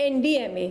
NDMA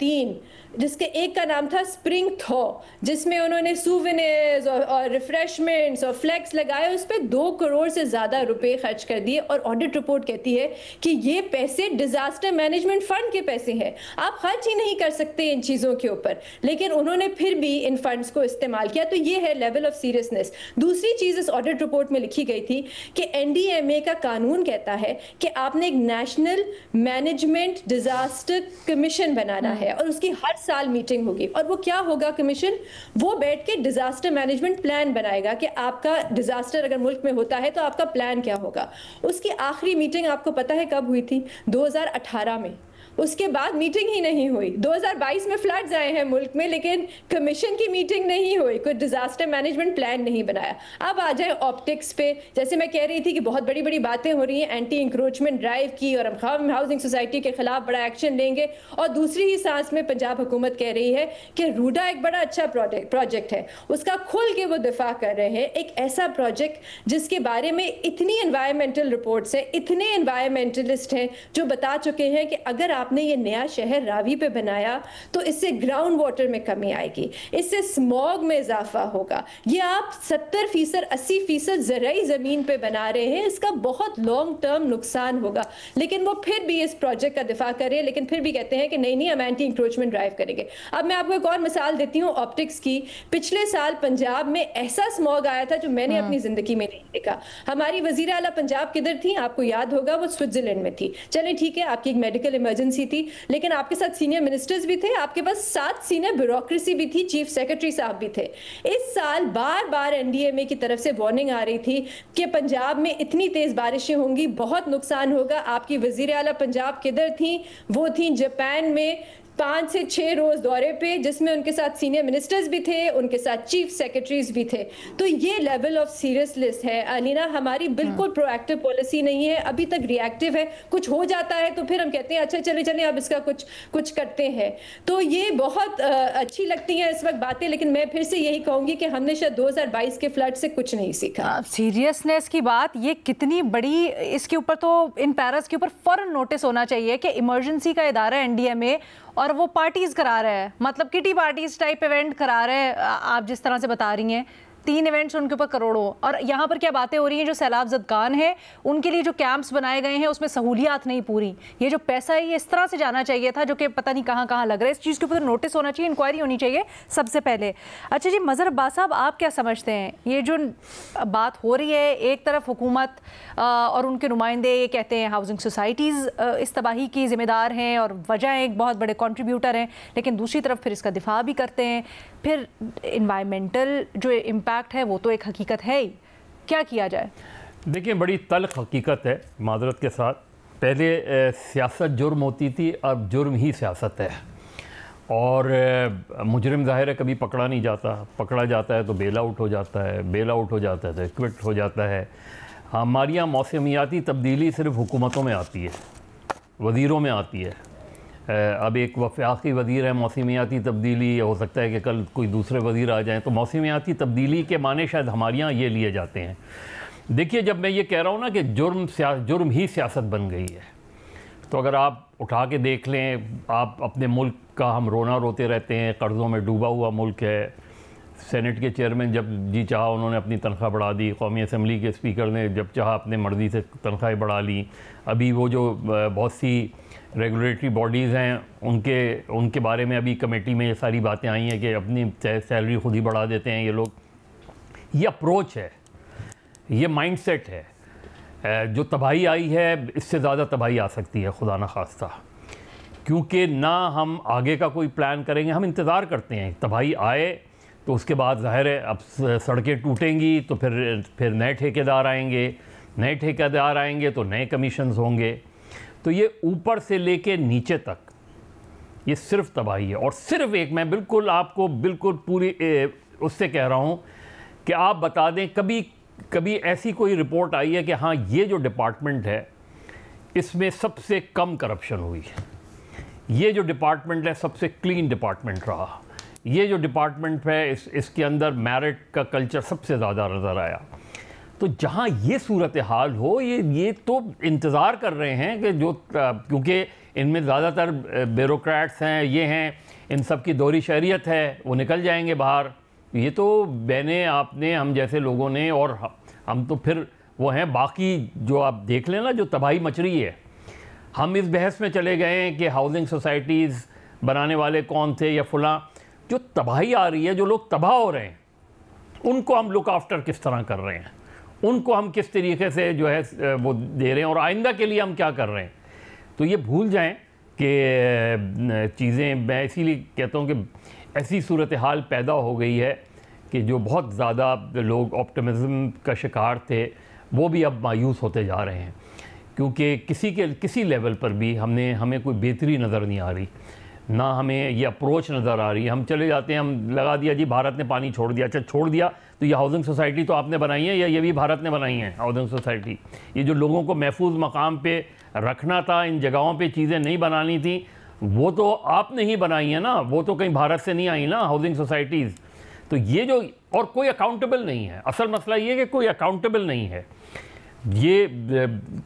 3 جس کے ایک کا نام تھا اسپرنگ تھو، جس میں انہوں نے سووینئرز اور ریفریشمنٹس اور فلیکس لگائے، اس پہ 2 کروڑ سے زیادہ روپے خرچ کر دیے، اور آڈٹ رپورٹ کہتی ہے کہ یہ پیسے ڈیزاسٹر مینجمنٹ فنڈ کے پیسے ہیں، آپ خرچ ہی نہیں کر سکتے ان چیزوں کے اوپر، لیکن انہوں نے پھر بھی ان فنڈز کو استعمال کیا. تو یہ ہے لیول آف سیریسنس. دوسری چیز اس آڈٹ رپورٹ میں لکھی گئی تھی کہ NDMA کا قانون کہتا ہے کہ آپ نے ایک نیشنل مینجمنٹ ڈیزاسٹر کمیشن بنانا ہے، اور اس کی ہر سال میٹنگ ہوگی. اور وہ کیا ہوگا کمیشن؟ وہ بیٹھ کے ڈیزاسٹر مینجمنٹ پلان بنائے گا کہ آپ کا ڈیزاسٹر اگر ملک میں ہوتا ہے تو آپ کا پلان کیا ہوگا. اس کی آخری میٹنگ آپ کو پتہ ہے کب ہوئی تھی؟ 2018 میں. اس کے بعد میٹنگ ہی نہیں ہوئی. 2022 میں فلڈز آئے ہیں ملک میں، لیکن کمیشن کی میٹنگ نہیں ہوئی، کوئی ڈیزاسٹر مینجمنٹ پلان نہیں بنایا. اب آ جائے آپٹکس پہ. جیسے میں کہہ رہی تھی کہ بہت بڑی بڑی باتیں ہو رہی ہیں اینٹی انکروچمنٹ ڈرائیو کی، اور ہم ہاؤسنگ سوسائٹی کے خلاف بڑا ایکشن لیں گے، اور دوسری ہی سانس میں پنجاب حکومت کہہ رہی ہے کہ روڈا ایک بڑا اچھا پروجیکٹ ہے، اس کا کھل کے وہ دفاع کر رہے ہیں. ایک ایسا پروجیکٹ جس کے بارے میں اتنی انوائرمنٹل رپورٹس ہیں، اتنے انوائرمنٹلسٹ ہیں جو بتا چکے ہیں کہ اگر آپ نے یہ نیا شہر راوی پہ بنایا تو اس سے گراؤنڈ واٹر میں کمی آئے گی، اس سے سموگ میں اضافہ ہوگا. یہ آپ 70%، 80% زرعی زمین پہ بنا رہے ہیں، اس کا بہت لانگ ٹرم نقصان ہوگا. لیکن وہ پھر بھی اس پروجیکٹ کا دفاع کر رہے ہیں، لیکن پھر بھی کہتے ہیں کہ نہیں ہم اینٹی انکروچمنٹ ڈرائیو کریں گے. اب میں آپ کو ایک اور مثال دیتی ہوں آپٹکس کی. پچھلے سال پنجاب میں ایسا سموگ آیا تھا جو میں نے اپنی زندگی میں نہیں دیکھا. ہماری وزیر اعلیٰ پنجاب کدھر تھی؟ آپ کو یاد ہوگا وہ سوئٹزرلینڈ میں تھی. چلیں ٹھیک ہے، آپ کی ایک میڈیکل ایمرجنسی تھی، لیکن آپ کے ساتھ سینئر منسٹرز بھی تھے، آپ کے پاس 7 سینئر بیوروکریسی بھی تھی، چیف سیکرٹری صاحب بھی تھے. اس سال بار بار NDMA کی طرف سے وارننگ آ رہی تھی کہ پنجاب میں اتنی تیز بارشیں ہوں گی، بہت نقصان ہوگا. آپ کی وزیر اعلیٰ پنجاب کدھر تھیں؟ وہ تھیں جاپان میں 5 سے 6 روز دورے پہ، جس میں ان کے ساتھ سینئر منسٹرز بھی تھے، ان کے ساتھ چیف سیکرٹریز بھی تھے. تو یہ لیول آف سیریسنس ہے الینا. ہماری بالکل پرو ایکٹیو پالیسی نہیں ہے، ابھی تک ری ایکٹیو ہے. کچھ ہو جاتا ہے تو پھر ہم کہتے ہیں اچھا چلیں اب اس کا کچھ کرتے ہیں. تو یہ بہت اچھی لگتی ہیں اس وقت باتیں، لیکن میں پھر سے یہی کہوں گی کہ ہم نے شاید 2022 کے فلڈ سے کچھ نہیں سیکھا. سیریسنس کی بات یہ کتنی بڑی، اس کے اوپر تو ان پیراز کے اوپر فوراً نوٹس ہونا چاہیے کہ ایمرجنسی کا ادارہ NDMA، اور وہ پارٹیز کرا رہا ہے، مطلب کٹی پارٹیز ٹائپ ایونٹ کرا رہے ہیں. آپ جس طرح سے بتا رہی ہیں 3 ایونٹس ان کے اوپر کروڑوں، اور یہاں پر کیا باتیں ہو رہی ہیں، جو سیلاب زدگان ہیں ان کے لیے جو کیمپس بنائے گئے ہیں اس میں سہولیات نہیں پوری. یہ جو پیسہ ہے یہ اس طرح سے جانا چاہیے تھا جو کہ پتہ نہیں کہاں کہاں لگ رہا ہے. اس چیز کے اوپر نوٹس ہونا چاہیے، انکوائری ہونی چاہیے سب سے پہلے. اچھا جی، مظہر عباس صاحب آپ کیا سمجھتے ہیں؟ یہ جو بات ہو رہی ہے، ایک طرف حکومت اور ان کے نمائندے یہ کہتے ہیں ہاؤسنگ سوسائٹیز اس تباہی کی ذمہ دار ہیں اور وجہ ایک بہت بڑے کنٹریبیوٹر ہیں، لیکن دوسری طرف پھر اس کا دفاع بھی کرتے ہیں. پھر انوائرمنٹل جو امپیکٹ ہے وہ تو ایک حقیقت ہے ہی. کیا کیا جائے؟ دیکھیں، بڑی تلخ حقیقت ہے معذرت کے ساتھ. پہلے سیاست جرم ہوتی تھی، اب جرم ہی سیاست ہے. اور مجرم ظاہر ہے کبھی پکڑا نہیں جاتا، پکڑا جاتا ہے تو بیل آؤٹ ہو جاتا ہے، بیل آؤٹ ہو جاتا ہے تو ایکوٹ ہو جاتا ہے. ہمارے یہاں موسمیاتی تبدیلی صرف حکومتوں میں آتی ہے، وزیروں میں آتی ہے. اب ایک وفاقی وزیر ہے، موسمیاتی تبدیلی، ہو سکتا ہے کہ کل کوئی دوسرے وزیر آ جائیں. تو موسمیاتی تبدیلی کے معنی شاید ہمارے یہاں یہ لیے جاتے ہیں. دیکھیے، جب میں یہ کہہ رہا ہوں نا کہ جرم ہی سیاست بن گئی ہے، تو اگر آپ اٹھا کے دیکھ لیں، آپ اپنے ملک کا ہم رونا روتے رہتے ہیں، قرضوں میں ڈوبا ہوا ملک ہے. سینٹ کے چیئرمین جب جی چاہا انہوں نے اپنی تنخواہ بڑھا دی، قومی اسمبلی کے اسپیکر نے جب چاہا اپنے مرضی سے تنخواہیں بڑھا لیں. ابھی وہ جو بہت سی ریگولیٹری باڈیز ہیں ان کے بارے میں ابھی کمیٹی میں یہ ساری باتیں آئی ہیں کہ اپنی سیلری خود ہی بڑھا دیتے ہیں یہ لوگ. یہ اپروچ ہے، یہ مائنڈ سیٹ ہے. جو تباہی آئی ہے اس سے زیادہ تباہی آ سکتی ہے خدا نخواستہ، کیونکہ نہ ہم آگے کا کوئی پلان کریں گے. ہم انتظار کرتے ہیں تباہی آئے تو اس کے بعد ظاہر ہے اب سڑکیں ٹوٹیں گی تو پھر نئے ٹھیکیدار آئیں گے، نئے ٹھیکیدار آئیں گے تو نئے کمیشنز ہوں گے. تو یہ اوپر سے لے کے نیچے تک یہ صرف تباہی ہے. اور صرف ایک، میں بالکل آپ کو بالکل پوری اس سے کہہ رہا ہوں کہ آپ بتا دیں کبھی ایسی کوئی رپورٹ آئی ہے کہ ہاں یہ جو ڈپارٹمنٹ ہے اس میں سب سے کم کرپشن ہوئی، یہ جو ڈپارٹمنٹ ہے سب سے کلین ڈپارٹمنٹ رہا، یہ جو ڈپارٹمنٹ ہے اس کے اندر میرٹ کا کلچر سب سے زیادہ نظر آیا. تو جہاں یہ صورتحال ہو، یہ تو انتظار کر رہے ہیں کہ کیونکہ ان میں زیادہ تر بیوروکریٹس ہیں، یہ ہیں، ان سب کی دوہری شہریت ہے، وہ نکل جائیں گے باہر. یہ تو بہنیں آپ نے، ہم جیسے لوگوں نے، اور ہم تو پھر وہ ہیں باقی جو آپ دیکھ لیں نا جو تباہی مچ رہی ہے. ہم اس بحث میں چلے گئے ہیں کہ ہاؤسنگ سوسائٹیز بنانے والے کون تھے یا فلاں. جو تباہی آ رہی ہے، جو لوگ تباہ ہو رہے ہیں، ان کو ہم لک آفٹر کس طرح کر رہے ہیں، ان کو ہم کس طریقے سے جو ہے وہ دے رہے ہیں، اور آئندہ کے لیے ہم کیا کر رہے ہیں. تو یہ بھول جائیں کہ چیزیں، میں اسی لیے کہتا ہوں کہ ایسی صورتحال پیدا ہو گئی ہے کہ جو بہت زیادہ لوگ آپٹمزم کا شکار تھے وہ بھی اب مایوس ہوتے جا رہے ہیں، کیونکہ کسی لیول پر بھی ہمیں کوئی بہتری نظر نہیں آ رہی، نہ ہمیں یہ اپروچ نظر آ رہی ہے. ہم چلے جاتے ہیں، ہم لگا دیا جی بھارت نے پانی چھوڑ دیا. اچھا چھوڑ دیا تو یہ ہاؤسنگ سوسائٹی تو آپ نے بنائی ہے یا یہ بھی بھارت نے بنائی ہیں ہاؤسنگ سوسائٹی؟ یہ جو لوگوں کو محفوظ مقام پہ رکھنا تھا، ان جگہوں پہ چیزیں نہیں بنانی تھیں، وہ تو آپ نے ہی بنائی ہیں نا، وہ تو کہیں بھارت سے نہیں آئی نا ہاؤسنگ سوسائٹیز. تو یہ جو، اور کوئی اکاؤنٹیبل نہیں ہے. اصل مسئلہ یہ ہے کہ کوئی اکاؤنٹیبل نہیں ہے. یہ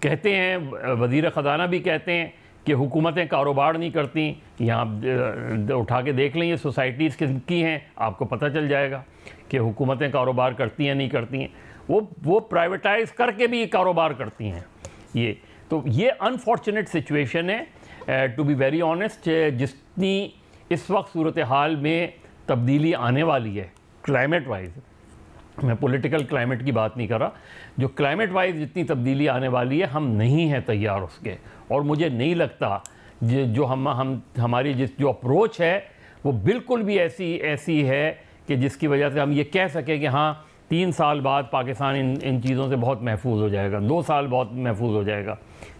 کہتے ہیں، وزیر خزانہ بھی کہتے ہیں کہ حکومتیں کاروبار نہیں کرتی. یہاں اٹھا کے دیکھ لیں یہ سوسائٹیز کن کی ہیں، آپ کو پتہ چل جائے گا کہ حکومتیں کاروبار کرتی ہیں نہیں کرتی ہیں. وہ پرائیویٹائز کر کے بھی کاروبار کرتی ہیں. یہ انفارچونیٹ سچویشن ہے ٹو بی ویری آنیسٹ. جتنی اس وقت صورتحال میں تبدیلی آنے والی ہے کلائمیٹ وائز، میں پولیٹیکل کلائمیٹ کی بات نہیں کر رہا، جو کلائمیٹ وائز جتنی تبدیلی آنے والی ہے ہم نہیں ہیں تیار اس کے. اور مجھے نہیں لگتا جو ہماری جو اپروچ ہے وہ بالکل بھی ایسی ہے کہ جس کی وجہ سے ہم یہ کہہ سکیں کہ ہاں 3 سال بعد پاکستان ان چیزوں سے بہت محفوظ ہو جائے گا، 2 سال بہت محفوظ ہو جائے گا.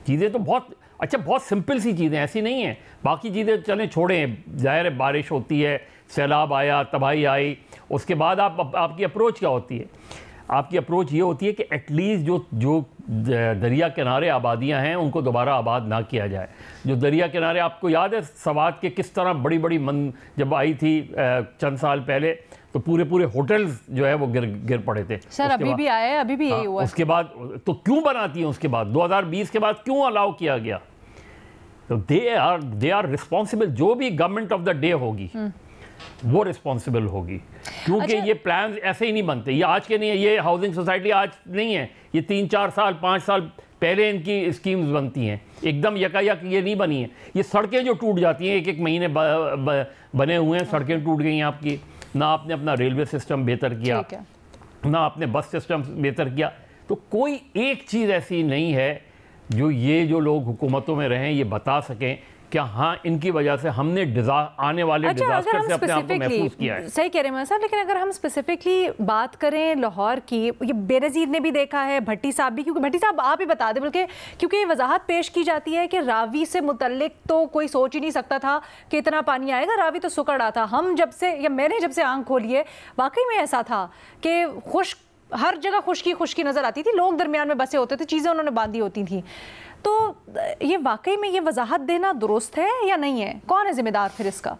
چیزیں تو بہت سمپل سی چیزیں ایسی نہیں ہیں. باقی چیزیں چلیں چھوڑیں، ظاہر ہے بارش ہوتی ہے، سیلاب آیا، تباہی آئی، اس کے بعد آپ کی اپروچ کیا ہوتی ہے؟ آپ کی اپروچ یہ ہوتی ہے کہ ایٹ لیسٹ جو دریا کنارے آبادیاں ہیں ان کو دوبارہ آباد نہ کیا جائے. جو دریا کنارے، آپ کو یاد ہے سوات کے کس طرح بڑی جب آئی تھی چند سال پہلے تو پورے ہوٹلز جو ہے وہ گر پڑے تھے. سر ابھی بھی آئے، ابھی بھی یہی ہوا. اس کے بعد تو کیوں بناتی ہیں؟ اس کے بعد 2020 کے بعد کیوں الاؤ کیا گیا؟ They are responsible. جو بھی گورنمنٹ آف دا ڈے ہوگی وہ رسپانسبل ہوگی، کیونکہ یہ پلانز ایسے ہی نہیں بنتے. یہ آج کے نہیں ہے، یہ ہاؤسنگ سوسائٹی آج نہیں ہے، یہ 3-4 سال 5 سال پہلے ان کی اسکیمز بنتی ہیں. ایک دم یک یہ نہیں بنی ہیں. یہ سڑکیں جو ٹوٹ جاتی ہیں، ایک مہینے بنے ہوئے ہیں، سڑکیں ٹوٹ گئی ہیں آپ کی. نہ آپ نے اپنا ریلوے سسٹم بہتر کیا، نہ آپ نے بس سسٹم بہتر کیا. تو کوئی ایک چیز ایسی نہیں ہے جو لوگ حکومتوں میں رہیں یہ بتا سکیں کہ ہاں ان کی وجہ سے ہم نے آنے والے ڈیزاسٹر سے اپنے آپ کو محفوظ کیا ہے. صحیح کہہ رہے ہیں صاحب، لیکن اگر ہم اسپیسیفکلی بات کریں لاہور کی، یہ بے نظیر نے بھی دیکھا ہے، بھٹی صاحب بھی، کیونکہ بھٹی صاحب آپ ہی بتا دیں، بلکہ کیونکہ یہ وضاحت پیش کی جاتی ہے کہ راوی سے متعلق تو کوئی سوچ ہی نہیں سکتا تھا کہ اتنا پانی آئے گا. راوی تو سکڑ رہا تھا. میں نے جب سے آنکھ کھولی ہے واقعی میں ایسا تھا کہ ہر جگہ خشکی نظر آتی تھی. لوگ درمیان میں بسے ہوتے تھے، چیزیں انہوں نے باندھی ہوتی تھیں. تو یہ واقعی میں یہ وضاحت دینا درست ہے یا نہیں ہے؟ کون ہے ذمہ دار پھر اس کا؟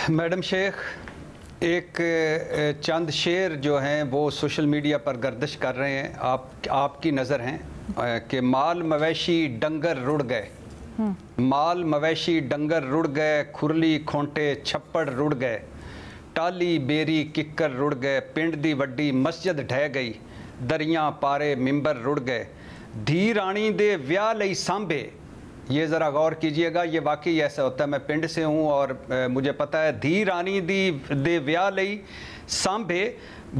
میڈم شیخ، ایک چند شعر جو ہیں وہ سوشل میڈیا پر گردش کر رہے ہیں، آپ کی نظر ہیں کہ مال مویشی ڈنگر رڑ گئے، مال مویشی ڈنگر رڑ گئے، کھرلی کھونٹے چھپڑ رڑ گئے، ٹالی بیری ککر رڑ گئے، پنڈ دی وڈی مسجد ڈھہ گئی، دریاں پارے ممبر رڑ گئے، دھی رانی دے ویاہ لئی سانبے. یہ ذرا غور کیجئے گا، یہ واقعی ایسا ہوتا ہے. میں پنڈ سے ہوں اور مجھے پتہ ہے. دھی رانی دے ویاہ لئی سانبے،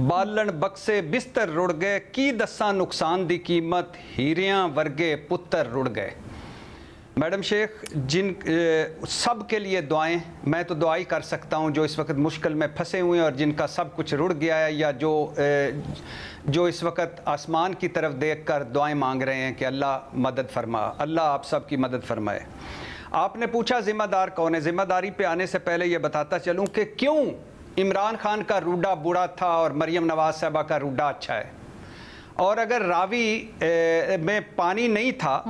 بالن بکسے بستر رڑ گئے، کی دساں نقصان دی قیمت، ہیریاں ورگے پتر رڑ گئے. میڈم شیخ، جن سب کے لیے دعائیں، میں تو دعائی کر سکتا ہوں جو اس وقت مشکل میں پھنسے ہوئے ہیں اور جن کا سب کچھ رڑ گیا ہے، یا جو اس وقت آسمان کی طرف دیکھ کر دعائیں مانگ رہے ہیں کہ اللہ مدد فرما، اللہ آپ سب کی مدد فرمائے. آپ نے پوچھا ذمہ دار کون ہے. ذمہ داری پہ آنے سے پہلے یہ بتاتا چلوں کہ کیوں عمران خان کا روڈا برا تھا اور مریم نواز صاحبہ کا روڈا اچھا ہے. اور اگر راوی میں پانی نہیں تھا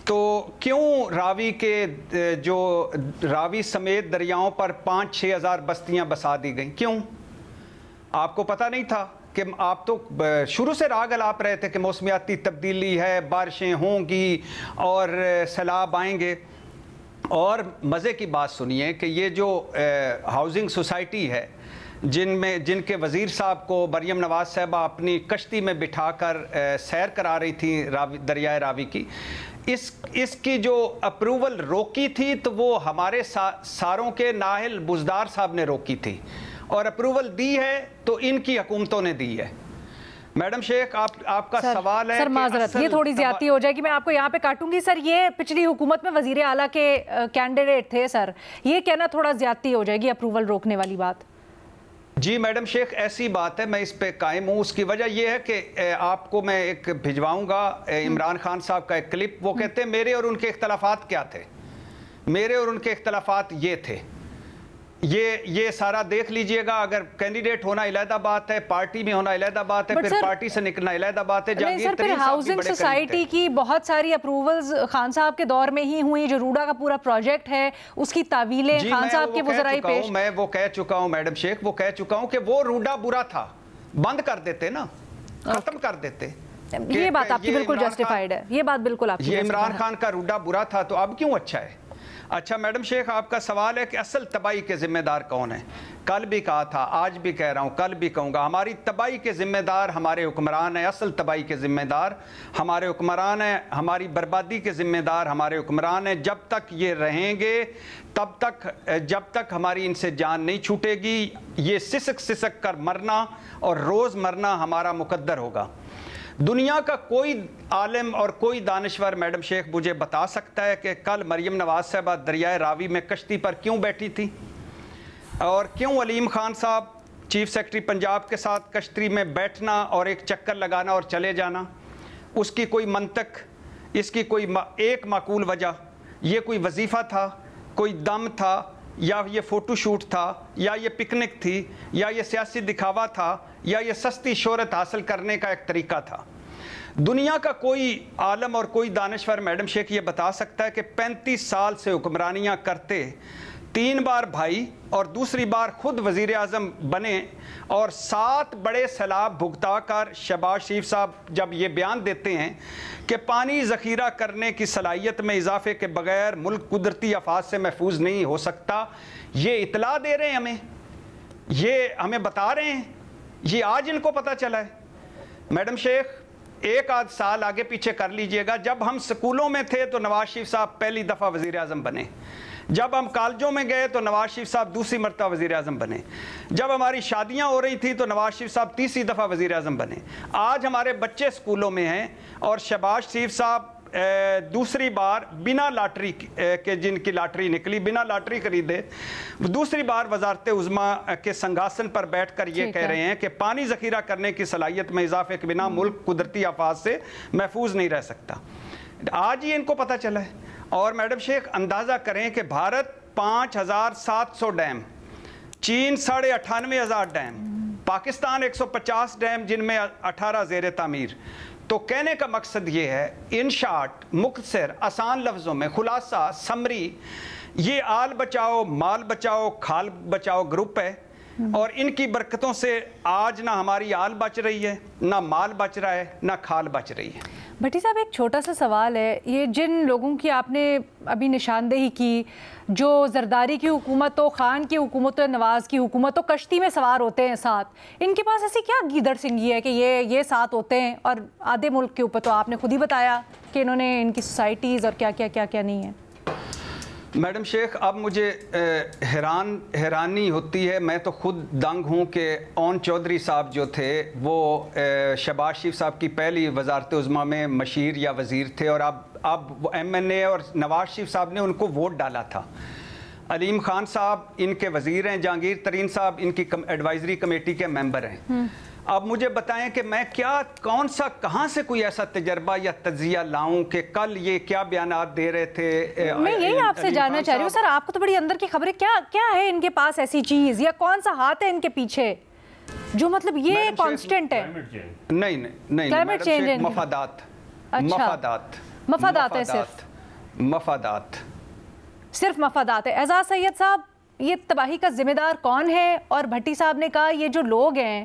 تو کیوں راوی سمیت دریاؤں پر 5-6 ہزار بستیاں بسا دی گئیں؟ کیوں؟ آپ کو پتہ نہیں تھا کہ آپ تو شروع سے راگ الاپ رہے تھے کہ موسمیاتی تبدیلی ہے، بارشیں ہوں گی اور سیلاب آئیں گے، اور مزے کی بات سنیے کہ یہ جو ہاؤسنگ سوسائٹی ہے جن کے وزیر صاحب کو مریم نواز صاحبہ اپنی کشتی میں بٹھا کر سیر کرا رہی تھی دریائے راوی کی، اس کی جو اپروول روکی تھی تو وہ ہمارے ساروں کے ناہل بزدار صاحب نے روکی تھی، اور اپروول دی ہے تو ان کی حکومتوں نے دی ہے۔ میڈم شیخ آپ کا سوال ہے سر معذرت، یہ تھوڑی زیادتی ہو جائے گی، میں آپ کو یہاں پہ کاٹوں گی سر۔ یہ پچھلی حکومت میں وزیر اعلیٰ کے کینڈیڈیٹ تھے سر، یہ کہنا تھوڑا زیادتی ہو جائے گی اپروول روکنے والی بات۔ جی میڈم شیخ ایسی بات ہے، میں اس پہ قائم ہوں۔ اس کی وجہ یہ ہے کہ آپ کو میں ایک بھجواؤں گا عمران خان صاحب کا ایک کلپ، وہ کہتے ہیں میرے اور ان کے اختلافات کیا تھے، میرے اور ان کے اختلافات یہ تھے، یہ سارا دیکھ لیجئے گا۔ اگر کینڈیڈیٹ ہونا علیحدہ بات ہے، پارٹی میں ہونا علیحدہ بات ہے، پھر پارٹی سے نکلنا علیحدہ بات ہے۔ سر پھر ہاؤسنگ سوسائٹی کی بہت ساری اپروولز خان صاحب کے دور میں ہی ہوئی، جو روڈا کا پورا پروجیکٹ ہے اس کی تعویلیں خان صاحب کے وزراء پیش۔ میں وہ کہہ چکا ہوں میڈم شیخ، وہ کہہ چکا ہوں کہ وہ روڈا برا تھا، بند کر دیتے نا، ختم کر دیتے۔ یہ بات آپ کی بالکل جسٹیفائیڈ ہے، یہ بات بالکل آپ کی۔ یہ عمران خان کا روڈا برا تھا تو اب کیوں اچھا ہے؟ اچھا میڈم شیخ آپ کا سوال ہے کہ اصل تباہی کے ذمہ دار کون ہیں؟ کل بھی کہا تھا، آج بھی کہہ رہا ہوں، کل بھی کہوں گا، ہماری تباہی کے ذمہ دار ہمارے حکمران ہیں، اصل تباہی کے ذمہ دار ہمارے حکمران ہیں، ہماری بربادی کے ذمہ دار ہمارے حکمران ہیں۔ جب تک یہ رہیں گے جب تک ہماری ان سے جان نہیں چھوٹے گی، یہ سسک کر مرنا اور روز مرنا ہمارا مقدر ہوگا۔ دنیا کا کوئی عالم اور کوئی دانشور میڈم شیخ مجھے بتا سکتا ہے کہ کل مریم نواز صاحبہ دریائے راوی میں کشتی پر کیوں بیٹھی تھی، اور کیوں علیم خان صاحب چیف سیکرٹری پنجاب کے ساتھ کشتی میں بیٹھنا اور ایک چکر لگانا اور چلے جانا؟ اس کی کوئی منطق، اس کی کوئی ایک معقول وجہ؟ یہ کوئی وظیفہ تھا، کوئی دم تھا، یا یہ فوٹو شوٹ تھا، یا یہ پکنک تھی، یا یہ سیاسی دکھاوا تھا، یا یہ سستی شہرت حاصل کرنے کا ایک طریقہ تھا؟ دنیا کا کوئی عالم اور کوئی دانشور میڈم شیخ یہ بتا سکتا ہے کہ 35 سال سے حکمرانیاں کرتے 3 بار بھائی اور دوسری بار خود وزیر اعظم بنے اور 7 بڑے سیلاب بھگتا کر شہباز شریف صاحب جب یہ بیان دیتے ہیں کہ پانی ذخیرہ کرنے کی صلاحیت میں اضافے کے بغیر ملک قدرتی آفات سے محفوظ نہیں ہو سکتا، یہ اطلاع دے رہے ہیں یہ ہمیں بتا رہے ہیں، یہ آج ان کو پتہ چلا ہے؟ میڈم شیخ ایک آدھ سال آگے پیچھے کر لیجئے گا، جب ہم سکولوں میں تھے تو نواز شریف صاحب پہلی دفعہ وزیر اعظم بنے، جب ہم کالجوں میں گئے تو نواز شریف صاحب دوسری مرتبہ وزیر اعظم بنے، جب ہماری شادیاں ہو رہی تھی تو نواز شریف صاحب تیسری دفعہ وزیر اعظم بنے۔ آج ہمارے بچے سکولوں میں ہیں اور شہباز شریف صاحب دوسری بار بنا لاٹری کے، جن کی لاٹری نکلی، بنا لاٹری خریدے، دوسری بار وزارت عظمیٰ کے سنگھاسن پر بیٹھ کر یہ کہہ رہے ہیں کہ پانی ذخیرہ کرنے کی صلاحیت میں اضافے کے بنا ملک قدرتی آفات سے محفوظ نہیں رہ سکتا۔ آج ہی ان کو پتہ چلا ہے۔ اور میڈم شیخ اندازہ کریں کہ بھارت 5700 ڈیم، چین 98,500 ڈیم، پاکستان 150 ڈیم جن میں 18 زیر تعمیر۔ تو کہنے کا مقصد یہ ہے، ان شارٹ، مختصر، آسان لفظوں میں، خلاصہ، سمری، یہ آل بچاؤ مال بچاؤ کھال بچاؤ گروپ ہے، اور ان کی برکتوں سے آج نہ ہماری آل بچ رہی ہے، نہ مال بچ رہا ہے، نہ کھال بچ رہی ہے۔ بھٹی صاحب ایک چھوٹا سا سوال ہے، یہ جن لوگوں کی آپ نے ابھی نشاندہی کی، جو زرداری کی حکومت ہو، خان کی حکومت ہو، نواز کی حکومت ہو، کشتی میں سوار ہوتے ہیں ساتھ، ان کے پاس ایسی کیا گیدڑ سنگھی ہے کہ یہ ساتھ ہوتے ہیں؟ اور آدھے ملک کے اوپر تو آپ نے خود ہی بتایا کہ انہوں نے ان کی سوسائٹیز اور کیا نہیں ہے۔ میڈم شیخ اب مجھے حیرانی ہوتی ہے، میں تو خود دنگ ہوں کہ اون چودھری صاحب جو تھے وہ شہباز شریف صاحب کی پہلی وزارت عظمیٰ میں مشیر یا وزیر تھے، اور اب ایم این اے اور نواز شریف صاحب نے ان کو ووٹ ڈالا تھا۔ علیم خان صاحب ان کے وزیر ہیں، جہانگیر ترین صاحب ان کی ایڈوائزری کمیٹی کے ممبر ہیں۔ اب مجھے بتائیں کہ میں کہاں سے کوئی ایسا تجربہ یا تجزیہ لاؤں کہ کل یہ کیا بیانات دے رہے تھے؟ میں یہی آپ سے جاننا چاہ رہی ہوں سر، آپ کو تو بڑی اندر کی خبریں، کیا ہے ان کے پاس ایسی چیز، یا کون سا ہاتھ ہے ان کے پیچھے جو مطلب یہ کانسٹنٹ ہے؟ نہیں کلائمیٹ چینج، مفادات ہے، صرف مفادات ہے۔ اعزاز سید صاحب، یہ تباہی کا ذمہ دار کون ہے؟ اور بھٹی صاحب نے کہا یہ جو لوگ ہیں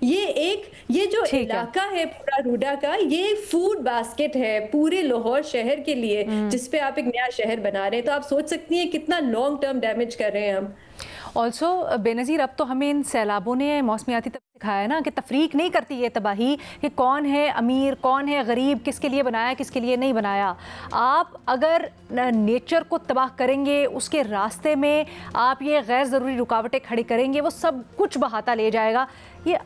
یہ جو علاقہ ہے پورا روڈا کا، یہ فوڈ باسکٹ ہے پورے لاہور شہر کے لیے، جس پہ آپ ایک نیا شہر بنا رہے ہیں. تو آپ سوچ سکتی ہیں کتنا لانگ ٹرم ڈیمیج کر رہے ہیں ہم. آلسو بے نظیر اب تو ہمیں ان سیلابوں نے موسمیاتی سکھایا ہے نا کہ تفریق نہیں کرتی یہ تباہی کہ کون ہے امیر کون ہے غریب، کس کے لیے بنایا کس کے لیے نہیں بنایا. آپ اگر نیچر کو تباہ کریں گے، اس کے راستے میں آپ یہ غیر ضروری رکاوٹیں کھڑی کریں گے، وہ سب کچھ بہاتا لے جائے گا. یہ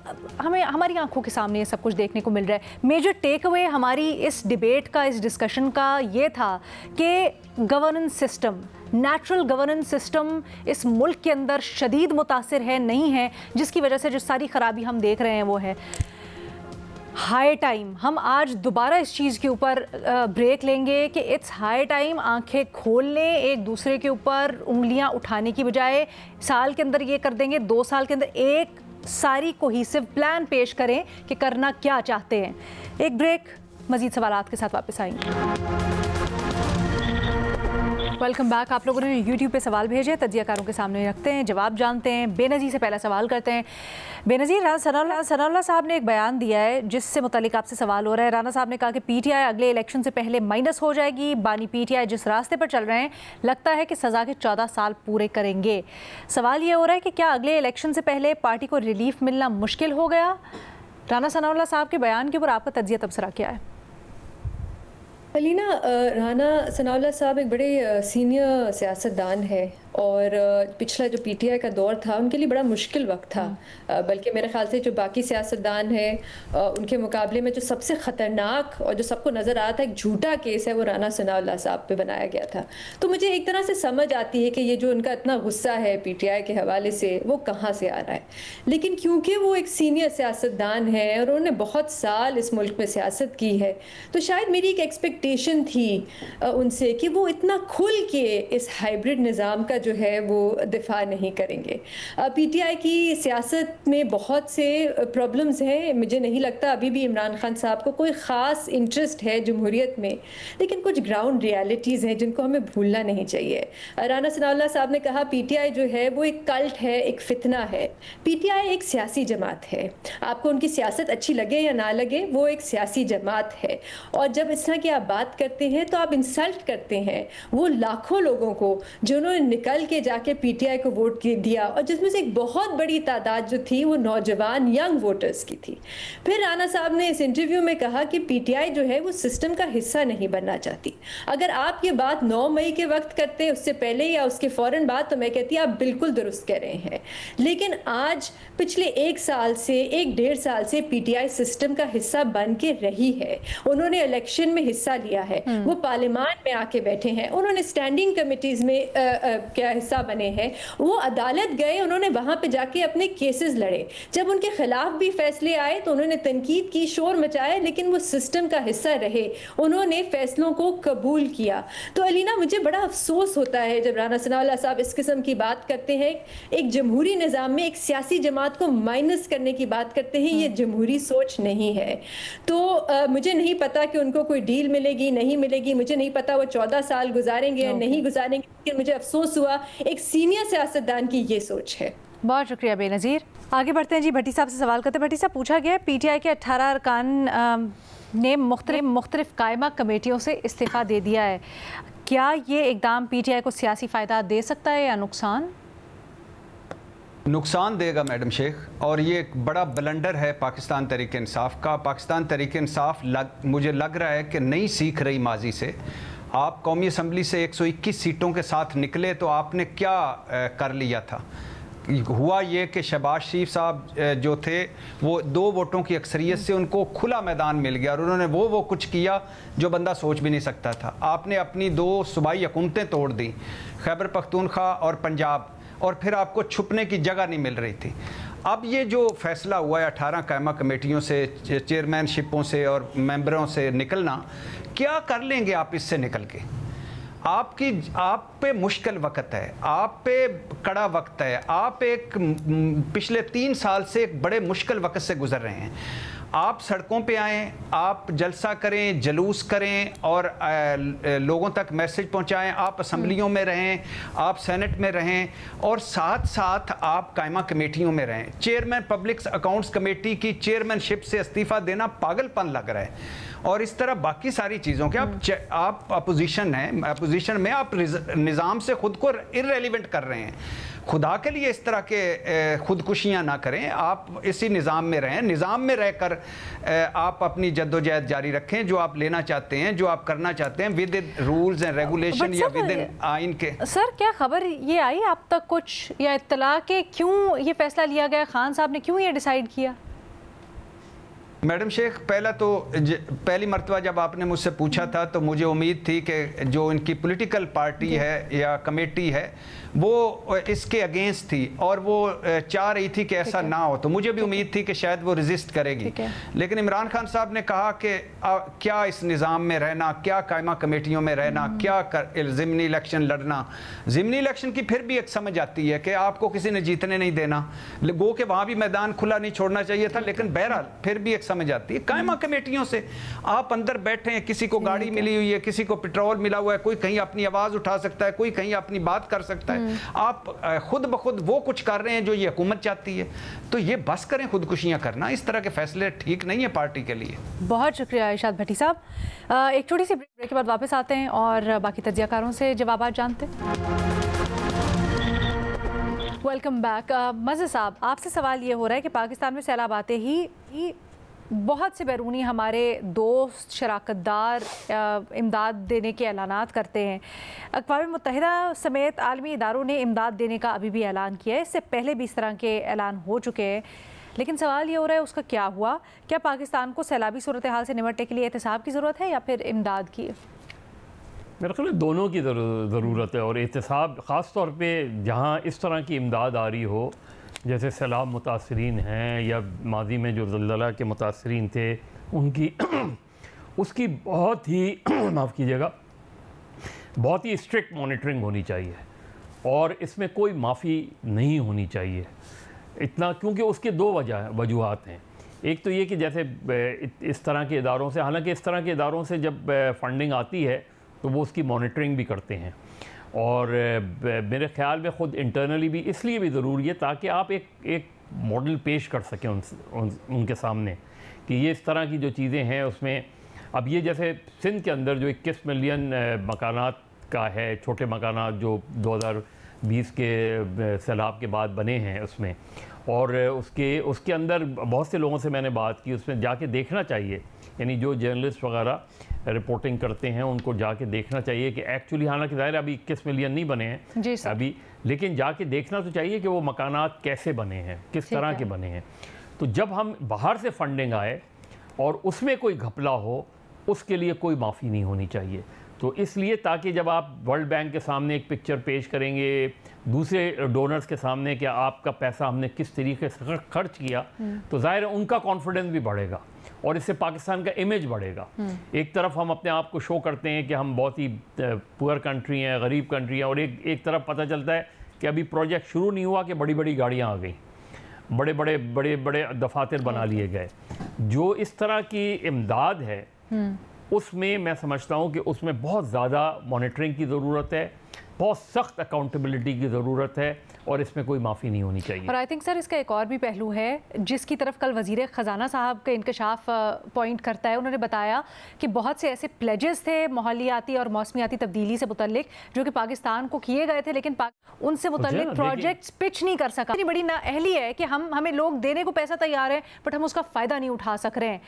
ہمیں ہماری آنکھوں کے سامنے یہ سب کچھ دیکھنے کو مل رہا ہے. میجر ٹیک اوے ہماری اس ڈیبیٹ کا، اس ڈسکشن کا یہ تھا کہ governance system, natural governance system اس ملک کے اندر شدید متاثر ہے، نہیں ہے، جس کی وجہ سے جو ساری خرابی ہم دیکھ رہے ہیں وہ ہے. ہائی ٹائم ہم آج دوبارہ اس چیز کے اوپر بریک لیں گے کہ اٹس ہائی ٹائم آنکھیں کھول لیں، ایک دوسرے کے اوپر انگلیاں اٹھانے کی بجائے سال کے اندر یہ کر دیں گے، 2 سال کے اندر ایک ساری کوہیسو پلان پیش کریں کہ کرنا کیا چاہتے ہیں. ایک بریک، مزید سوالات کے ساتھ واپس آئیں گے. Welcome back. آپ لوگوں نے یوٹیوب پہ سوال بھیجے، تجزیہ کاروں کے سامنے رکھتے ہیں، جواب جانتے ہیں. بے نظیر سے پہلا سوال کرتے ہیں. بے نظیر، رانا ثناء اللہ صاحب نے ایک بیان دیا ہے جس سے متعلق آپ سے سوال ہو رہا ہے. رانا صاحب نے کہا کہ پی ٹی آئی اگلے الیکشن سے پہلے مائنس ہو جائے گی. بانی پی ٹی آئی جس راستے پر چل رہے ہیں لگتا ہے کہ سزا کے 14 سال پورے کریں گے. سوال یہ ہو رہا ہے کہ کیا اگلے الیکشن سے پہلے پارٹی کو ریلیف ملنا مشکل ہو گیا؟ رانا ثناء اللہ صاحب کے بیان کے اوپر آپ کا تجزیہ تبصرہ کیا ہے؟ علینا، رانا ثناء اللہ صاحب ایک بڑے سینئر سیاستدان ہے، اور پچھلا جو پی ٹی آئی کا دور تھا ان کے لیے بڑا مشکل وقت تھا. بلکہ میرے خیال سے جو باقی سیاستدان ہیں ان کے مقابلے میں جو سب سے خطرناک اور جو سب کو نظر آتا ہے ایک جھوٹا کیس ہے وہ رانا ثناء اللہ صاحب پہ بنایا گیا تھا. تو مجھے ایک طرح سے سمجھ آتی ہے کہ یہ جو ان کا اتنا غصہ ہے پی ٹی آئی کے حوالے سے وہ کہاں سے آ رہا ہے. لیکن کیونکہ وہ ایک سینئر سیاستدان ہے اور انہوں نے بہت سال اس ملک میں سیاست کی ہے، تو شاید میری ایک ایکسپیکٹیشن تھی ان سے کہ وہ اتنا کھل کے اس ہائیبرڈ نظام کا جو ہے وہ دفاع نہیں کریں گے. پی ٹی آئی کی سیاست میں بہت سے پرابلمز ہیں. مجھے نہیں لگتا ابھی بھی عمران خان صاحب کو کوئی خاص انٹرسٹ ہے جمہوریت میں، لیکن کچھ گراؤنڈ ریالٹیز ہیں جن کو ہمیں بھولنا نہیں چاہیے. رانا ثناء اللہ صاحب نے کہا پی ٹی آئی جو ہے وہ ایک کلٹ ہے، ایک فتنہ ہے. پی ٹی آئی ایک سیاسی جماعت ہے، آپ کو ان کی سیاست اچھی لگے یا نہ لگے وہ ایک سیاسی جماعت ہے. اور جب اس طرح کی آپ بات کرتے ہیں تو آپ انسلٹ کرتے ہیں وہ لاکھوں لوگوں کو جنہوں نے نکل کے جا کے پی ٹی آئی کو ووٹ دیا، اور جس میں سے ایک بہت بڑی تعداد جو تھی وہ نوجوان ینگ ووٹرز کی تھی. پھر رانا صاحب نے اس انٹرویو میں کہا کہ پی ٹی آئی جو ہے وہ سسٹم کا حصہ نہیں بننا چاہتی. اگر آپ یہ بات 9 مئی کے وقت کرتے ہیں، اس سے پہلے یا اس کے فوراً بعد، تو میں کہتی آپ بالکل درست کہہ رہے ہیں. لیکن آج پچھلے 1 سال سے 1.5 سال سے پی ٹی آئی سسٹم کا حصہ بن کے رہی ہے. انہوں نے الیکشن میں حصہ لیا ہے، وہ پارلیمان میں آ کے بیٹھے ہیں، انہوں نے اسٹینڈنگ کمیٹیز میں کیا حصہ بنے ہیں، وہ عدالت گئے، انہوں نے وہاں پہ جا کے اپنے کیسز لڑے. جب ان کے خلاف بھی فیصلے آئے تو انہوں نے تنقید کی، شور مچایا، لیکن وہ سسٹم کا حصہ رہے، انہوں نے فیصلوں کو قبول کیا. تو علینا مجھے بڑا افسوس ہوتا ہے جب رانا ثناء اللہ صاحب اس قسم کی بات کرتے ہیں. ایک جمہوری نظام میں ایک سیاسی جماعت کو مائنس کرنے کی بات کرتے ہیں، یہ جمہوری سوچ نہیں ہے. تو مجھے نہیں پتا کہ ان کو کوئی ڈیل ملے گی نہیں ملے گی، مجھے نہیں پتا وہ 14 سال گزاریں گے یا نہیں گزاریں گے، لیکن مجھے افسوس ہوا ایک سینئر سیاستدان کی یہ سوچ ہے. بہت شکریہ بے نظیر. آگے بڑھتے ہیں جی، بھٹی صاحب سے سوال کرتے ہیں. بھٹی صاحب، پوچھا گیا پی ٹی آئی کے 18 ارکان نے مختلف قائمہ کمیٹیوں سے استعفیٰ دے دیا ہے. کیا یہ اقدام پی ٹی آئی کو سیاسی فائدہ دے سکتا ہے یا نقصان؟ نقصان دے گا میڈم شیخ، اور یہ ایک بڑا بلنڈر ہے پاکستان تحریک انصاف کا. پاکستان تحریک انصاف مجھے لگ رہا ہے کہ نہیں سیکھ رہی ماضی سے. آپ قومی اسمبلی سے 121 سیٹوں کے ساتھ نکلے تو آپ نے کیا کر لیا تھا؟ ہوا یہ کہ شہباز شریف صاحب جو تھے وہ 2 ووٹوں کی اکثریت سے ان کو کھلا میدان مل گیا، اور انہوں نے وہ کچھ کیا جو بندہ سوچ بھی نہیں سکتا تھا. آپ نے اپنی 2 صوبائی حکومتیں توڑ دیں، خیبر پختونخوا اور پنجاب، اور پھر آپ کو چھپنے کی جگہ نہیں مل رہی تھی. اب یہ جو فیصلہ ہوا ہے 18 قائمہ کمیٹیوں سے، چیئرمین شپوں سے اور ممبروں سے نکلنا، کیا کر لیں گے آپ اس سے نکل کے؟ آپ پہ مشکل وقت ہے، آپ پہ کڑا وقت ہے، آپ ایک پچھلے 3 سال سے ایک بڑے مشکل وقت سے گزر رہے ہیں. آپ سڑکوں پہ آئیں, آپ جلسہ کریں, جلوس کریں اور لوگوں تک میسج پہنچائیں, آپ اسمبلیوں میں رہیں, آپ سینٹ میں رہیں اور ساتھ ساتھ آپ قائمہ کمیٹیوں میں رہیں. چیئرمین پبلک اکاؤنٹس کمیٹی کی چیئرمین شپ سے استعفیٰ دینا پاگل پن لگ رہا ہے. اور اس طرح باقی ساری چیزوں کے آپ اپوزیشن ہیں, اپوزیشن میں آپ نظام سے خود کو ارریلیونٹ کر رہے ہیں. خدا کے لیے اس طرح کے خودکشیاں نہ کریں, آپ اسی نظام میں رہیں, نظام میں رہ کر آپ اپنی جدوجہد جاری رکھیں جو آپ لینا چاہتے ہیں, جو آپ کرنا چاہتے ہیں within rules and regulation یا ود ان آئین کے. سر کیا خبر یہ آئی آپ تک کچھ یا اطلاع کہ کیوں یہ فیصلہ لیا گیا, خان صاحب نے کیوں یہ ڈیسائیڈ کیا؟ میڈم شیخ, پہلی مرتبہ جب آپ نے مجھ سے پوچھا تھا تو مجھے امید تھی کہ جو ان کی پولیٹیکل پارٹی ہے یا کمیٹی ہے وہ اس کے اگینسٹ تھی اور وہ چاہ رہی تھی کہ ایسا نہ ہو, تو مجھے بھی امید تھی کہ شاید وہ ریزسٹ کرے گی. لیکن عمران خان صاحب نے کہا کہ کیا اس نظام میں رہنا, کیا قائمہ کمیٹیوں میں رہنا, کیا ضمنی الیکشن لڑنا. ضمنی الیکشن کی پھر بھی ایک سمجھ آتی ہے کہ آپ کو کسی نے جیتنے نہیں دینا, گو کہ وہاں بھی میدان کھلا نہیں چھوڑنا چاہیے تھا, لیکن بہرحال پھر بھی ایک سمجھ آتی ہے. قائمہ کمیٹیوں سے آپ اندر بیٹھے ہیں, کسی کو گاڑی ملی ہوئی ہے, کسی کو پیٹرول ملا ہوا ہے, کوئی کہیں اپنی آواز اٹھا سکتا ہے, کوئی کہیں اپنی بات کر سکتا ہے. آپ خود بخود وہ کچھ کر رہے ہیں جو یہ حکومت چاہتی ہے, تو یہ بس کریں خودکشیاں کرنا. اس طرح کے فیصلے ٹھیک نہیں ہے پارٹی کے لیے. بہت شکریہ ارشاد بھٹی صاحب. ایک چھوٹی سی بریک کے بعد واپس آتے ہیں اور باقی تجزیہ کاروں سے جوابات جانتے ہیں. Welcome back. مزے صاحب, آپ سے سوال یہ ہو رہا ہے کہ پاکستان میں سیلاب آتے ہی بہت سے بیرونی ہمارے دوست شراکت دار امداد دینے کے اعلانات کرتے ہیں. اقوام متحدہ سمیت عالمی اداروں نے امداد دینے کا ابھی بھی اعلان کیا ہے. اس سے پہلے بھی اس طرح کے اعلان ہو چکے ہیں, لیکن سوال یہ ہو رہا ہے اس کا کیا ہوا؟ کیا پاکستان کو سیلابی صورتحال سے نمٹنے کے لیے احتساب کی ضرورت ہے یا پھر امداد کی؟ میرے خیال میں دونوں کی ضرورت ہے, اور احتساب خاص طور پہ جہاں اس طرح کی امداد آ رہی ہو, جیسے سیلاب متاثرین ہیں یا ماضی میں جو زلزلہ کے متاثرین تھے ان کی اس کی بہت ہی معاف کیجیے گا بہت ہی اسٹرکٹ مانیٹرنگ ہونی چاہیے, اور اس میں کوئی معافی نہیں ہونی چاہیے اتنا, کیونکہ اس کے دو وجوہات ہیں. ایک تو یہ کہ جیسے اس طرح کے اداروں سے, حالانکہ اس طرح کے اداروں سے جب فنڈنگ آتی ہے تو وہ اس کی مانیٹرنگ بھی کرتے ہیں, اور میرے خیال میں خود انٹرنلی بھی اس لیے بھی ضروری ہے تاکہ آپ ایک ماڈل پیش کر سکیں ان کے سامنے کہ یہ اس طرح کی جو چیزیں ہیں اس میں. اب یہ جیسے سندھ کے اندر جو 21 ملین مکانات کا ہے, چھوٹے مکانات جو 2020 کے سیلاب کے بعد بنے ہیں اس میں, اور اس کے اندر بہت سے لوگوں سے میں نے بات کی, اس میں جا کے دیکھنا چاہیے, یعنی جو جرنلسٹ وغیرہ رپورٹنگ کرتے ہیں ان کو جا کے دیکھنا چاہیے کہ ایکچولی, حالانکہ ظاہر ابھی 21 ملین نہیں بنے ہیں ابھی, لیکن جا کے دیکھنا تو چاہیے کہ وہ مکانات کیسے بنے ہیں, کس طرح کے بنے ہیں. تو جب ہم باہر سے فنڈنگ آئے اور اس میں کوئی گھپلا ہو, اس کے لیے کوئی معافی نہیں ہونی چاہیے. تو اس لیے تاکہ جب آپ ورلڈ بینک کے سامنے ایک پکچر پیش کریں گے, دوسرے ڈونرز کے سامنے کہ آپ کا پیسہ ہم نے کس طریقے سے خرچ کیا, تو ظاہر ہے ان کا کانفیڈنس بھی بڑھے گا اور اس سے پاکستان کا امیج بڑھے گا. ایک طرف ہم اپنے آپ کو شو کرتے ہیں کہ ہم بہت ہی پور کنٹری ہیں, غریب کنٹری ہیں, اور ایک طرف پتہ چلتا ہے کہ ابھی پروجیکٹ شروع نہیں ہوا کہ بڑی بڑی گاڑیاں آ گئیں, بڑے دفاتر بنا لیے گئے. جو اس طرح کی امداد ہے اس میں سمجھتا ہوں کہ اس میں بہت زیادہ مانیٹرنگ کی ضرورت ہے, بہت سخت اکاؤنٹیبلٹی کی ضرورت ہے, اور اس میں کوئی معافی نہیں ہونی چاہیے. اور آئی تھنک سر اس کا ایک اور بھی پہلو ہے جس کی طرف کل وزیر خزانہ صاحب کا انکشاف پوائنٹ کرتا ہے. انہوں نے بتایا کہ بہت سے ایسے پلیجز تھے ماحولیاتی اور موسمیاتی تبدیلی سے متعلق جو کہ پاکستان کو کیے گئے تھے, لیکن ان سے متعلق پروجیکٹس پچ نہیں کر سکا. اتنی بڑی نااہلی ہے کہ ہمیں لوگ دینے کو پیسہ تیار ہیں بٹ ہم اس کا فائدہ نہیں اٹھا سک رہے ہیں.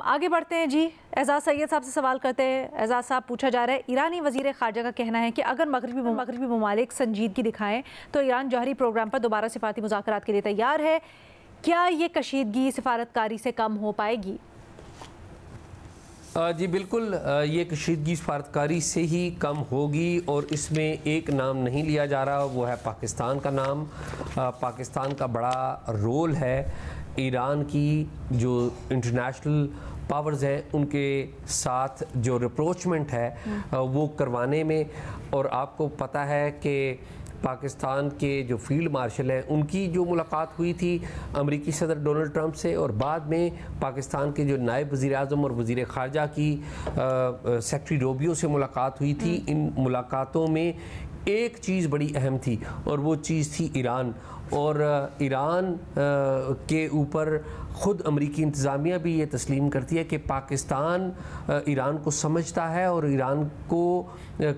آگے بڑھتے ہیں جی, اعزاز سید صاحب سے سوال کرتے ہیں. اعزاز صاحب, پوچھا جا رہا ہے ایرانی وزیر خارجہ کا کہنا ہے کہ اگر مغربی ممالک سنجیدگی دکھائیں تو ایران جوہری پروگرام پر دوبارہ سفارتی مذاکرات کے لیے تیار ہے. کیا یہ کشیدگی سفارتکاری سے کم ہو پائے گی؟ جی بالکل, یہ کشیدگی سفارتکاری سے ہی کم ہوگی, اور اس میں ایک نام نہیں لیا جا رہا, وہ ہے پاکستان کا نام. پاکستان کا بڑا رول ہے ایران کی جو انٹرنیشنل پاورز ہیں ان کے ساتھ جو ریپروچمنٹ ہے وہ کروانے میں. اور آپ کو پتہ ہے کہ پاکستان کے جو فیلڈ مارشل ہیں ان کی جو ملاقات ہوئی تھی امریکی صدر ڈونلڈ ٹرمپ سے, اور بعد میں پاکستان کے جو نائب وزیر اعظم اور وزیر خارجہ کی سیکرٹری روبیو سے ملاقات ہوئی تھی. ان ملاقاتوں میں ایک چیز بڑی اہم تھی اور وہ چیز تھی ایران. اور ایران کے اوپر خود امریکی انتظامیہ بھی یہ تسلیم کرتی ہے کہ پاکستان ایران کو سمجھتا ہے اور ایران کو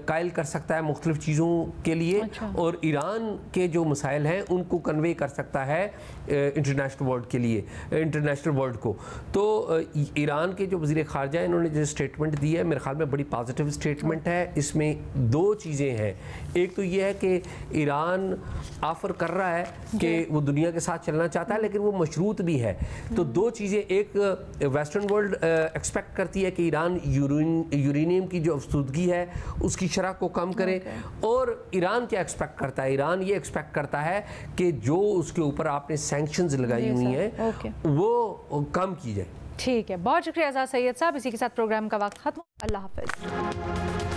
قائل کر سکتا ہے مختلف چیزوں کے لیے, اور ایران کے جو مسائل ہیں ان کو کنوے کر سکتا ہے انٹرنیشنل ورلڈ کے لیے, انٹرنیشنل ورلڈ کو. تو ایران کے جو وزیر خارجہ ہیں انہوں نے جو اسٹیٹمنٹ دی ہے میرے خیال میں بڑی پازیٹیو اسٹیٹمنٹ ہے. اس میں دو چیزیں ہیں. ایک تو یہ ہے کہ ایران آفر کر رہا ہے کہ وہ دنیا کے ساتھ چلنا چاہتا ہے لیکن وہ مشروط بھی ہے. تو دو چیزیں, ایک ویسٹرن ورلڈ ایکسپیکٹ کرتی ہے کہ ایران یورینیم کی جو افزودگی ہے اس کی شرح کو کم کرے, اور ایران کیا ایکسپیکٹ کرتا ہے, ایران یہ ایکسپیکٹ کرتا ہے کہ جو اس کے اوپر آپ نے سینکشنز لگائی ہوئی ہیں وہ کم کی جائے. ٹھیک ہے, بہت شکریہ اعزاز سید صاحب. اسی کے ساتھ پروگرام کا وقت ختم. اللہ حافظ.